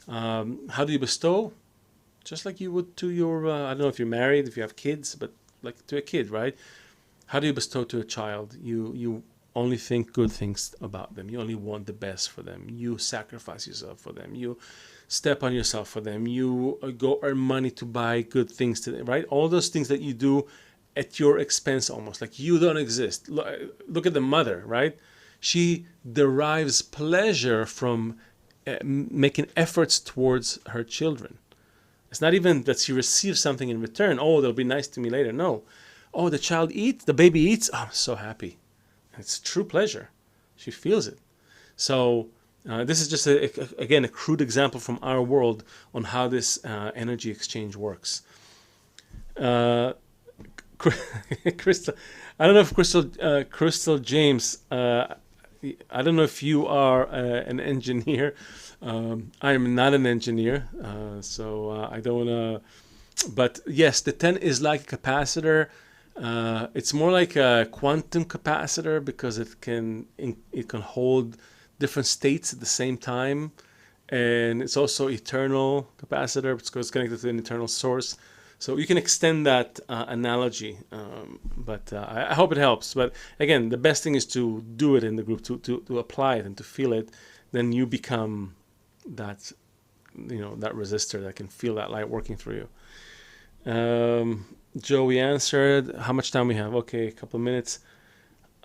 How do you bestow? Just like you would to your, I don't know if you're married, if you have kids, but like to a kid, right? How do you bestow to a child? You only think good things about them. You only want the best for them. You sacrifice yourself for them. You step on yourself for them. You go earn money to buy good things to them, right? All those things that you do at your expense almost, like you don't exist. Look at the mother, right? She derives pleasure from making efforts towards her children. It's not even that she receives something in return. Oh, they'll be nice to me later. No. Oh, the child eats, the baby eats. Oh, I'm so happy. It's true pleasure. She feels it. So this is just, again, a crude example from our world on how this energy exchange works. Crystal, I don't know if Crystal James, I don't know if you are an engineer. I am not an engineer, so I don't want to. But yes, the 10 is like a capacitor. It's more like a quantum capacitor because it can hold different states at the same time, and it's also eternal capacitor because it's connected to an eternal source. So you can extend that analogy, but I hope it helps. But again, the best thing is to do it in the group, to apply it and to feel it. Then you become that resistor that can feel that light working through you. Joe, we answered. How much time we have? Okay, a couple of minutes.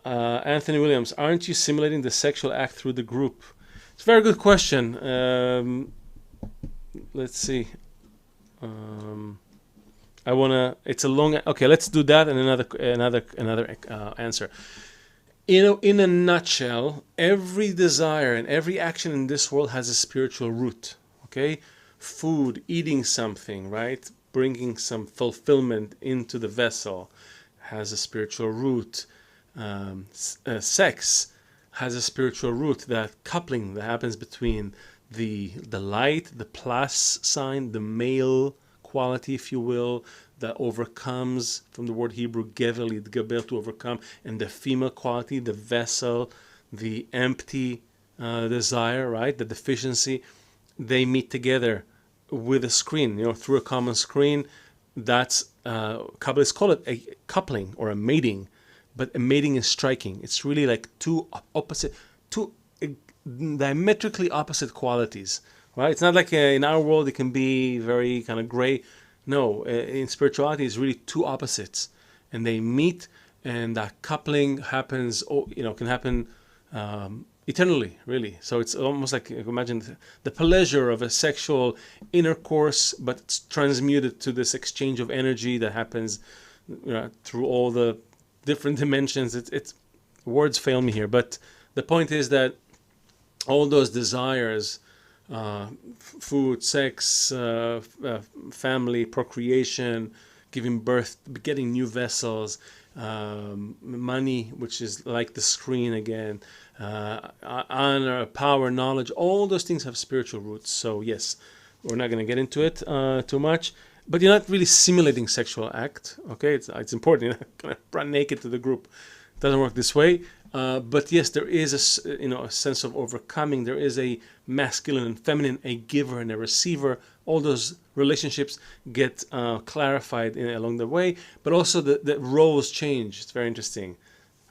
Anthony Williams, aren't you simulating the sexual act through the group? It's a very good question. Let's see. It's a long. Okay, let's do that and another answer. In a nutshell, every desire and every action in this world has a spiritual root. Okay, food, eating something, right, bringing some fulfillment into the vessel, has a spiritual root. Sex has a spiritual root. That coupling that happens between the light, the plus sign, the male quality, if you will, that overcomes, from the word Hebrew gevel, geber, to overcome, and the female quality, the vessel, the empty desire, right, the deficiency, they meet together with a screen, through a common screen. That's Kabbalists call it a coupling or a mating, but a mating is striking. It's really like two diametrically opposite qualities, right? It's not like in our world it can be very kind of gray. No, in spirituality it's really two opposites, and they meet, and that coupling happens, can happen eternally, really. So it's almost like, imagine the pleasure of a sexual intercourse, but it's transmuted to this exchange of energy that happens through all the different dimensions. It's words fail me here, but the point is that all those desires, food, sex, family, procreation, giving birth, getting new vessels, money, which is like the screen again, honor, power, knowledge, all those things have spiritual roots. So yes, we're not going to get into it too much, but you're not really simulating sexual act. Okay, it's important. You're not going to run naked to the group. It doesn't work this way. But yes, there is a sense of overcoming. There is a masculine and feminine, a giver and a receiver. All those relationships get clarified along the way. But also the roles change. It's very interesting,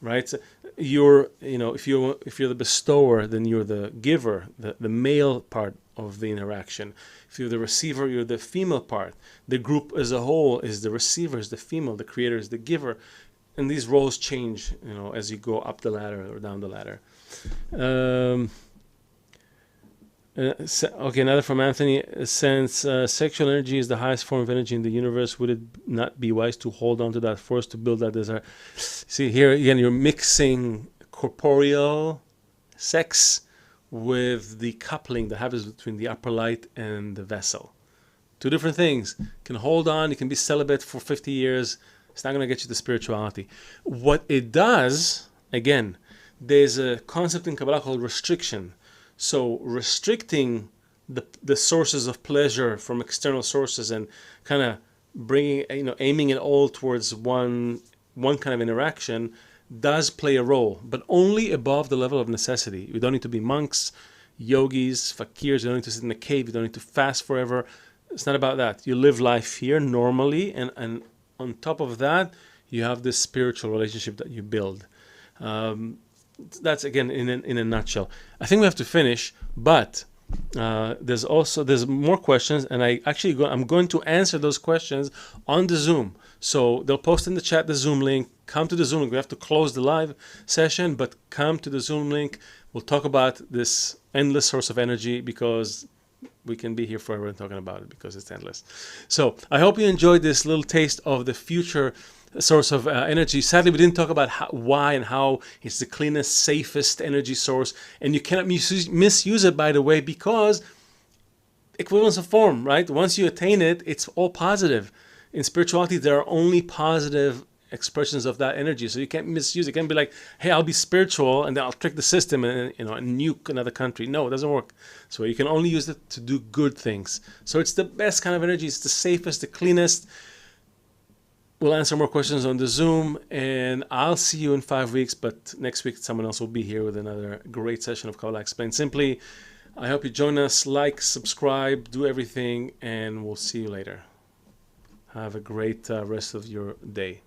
right? So if you're the bestower, then you're the giver, the male part of the interaction. If you're the receiver, you're the female part. The group as a whole is the receiver, is the female. The creator is the giver. And these roles change, as you go up the ladder or down the ladder. Okay, another from Anthony. Since sexual energy is the highest form of energy in the universe, would it not be wise to hold on to that force to build that desire? See, here again, you're mixing corporeal sex with the coupling that happens between the upper light and the vessel. Two different things. You can hold on, you can be celibate for 50 years. It's not going to get you to spirituality. What it does, again, there's a concept in Kabbalah called restriction. So restricting the sources of pleasure from external sources and kind of bringing, aiming it all towards one kind of interaction does play a role, but only above the level of necessity. You don't need to be monks, yogis, fakirs. You don't need to sit in a cave. You don't need to fast forever. It's not about that. You live life here normally, and on top of that, you have this spiritual relationship that you build. That's again in a nutshell. I think we have to finish, but there's more questions, and I'm going to answer those questions on the Zoom. So they'll post in the chat the Zoom link. Come to the Zoom link. We have to close the live session, but come to the Zoom link. We'll talk about this endless source of energy, because we can be here forever talking about it, because it's endless. So I hope you enjoyed this little taste of the future source of energy. Sadly, we didn't talk about why and how it's the cleanest, safest energy source. And you cannot misuse it, by the way, because equivalence of form, right? Once you attain it, it's all positive. In spirituality, there are only positive expressions of that energy, so you can't misuse it. You can't be like, hey, I'll be spiritual and then I'll trick the system and nuke another country. No, it doesn't work. So you can only use it to do good things. So it's the best kind of energy. It's the safest, the cleanest. We'll answer more questions on the Zoom, and I'll see you in 5 weeks, but next week someone else will be here with another great session of Kabbalah Explained Simply. I hope you join us, like, subscribe, do everything, and we'll see you later. Have a great rest of your day.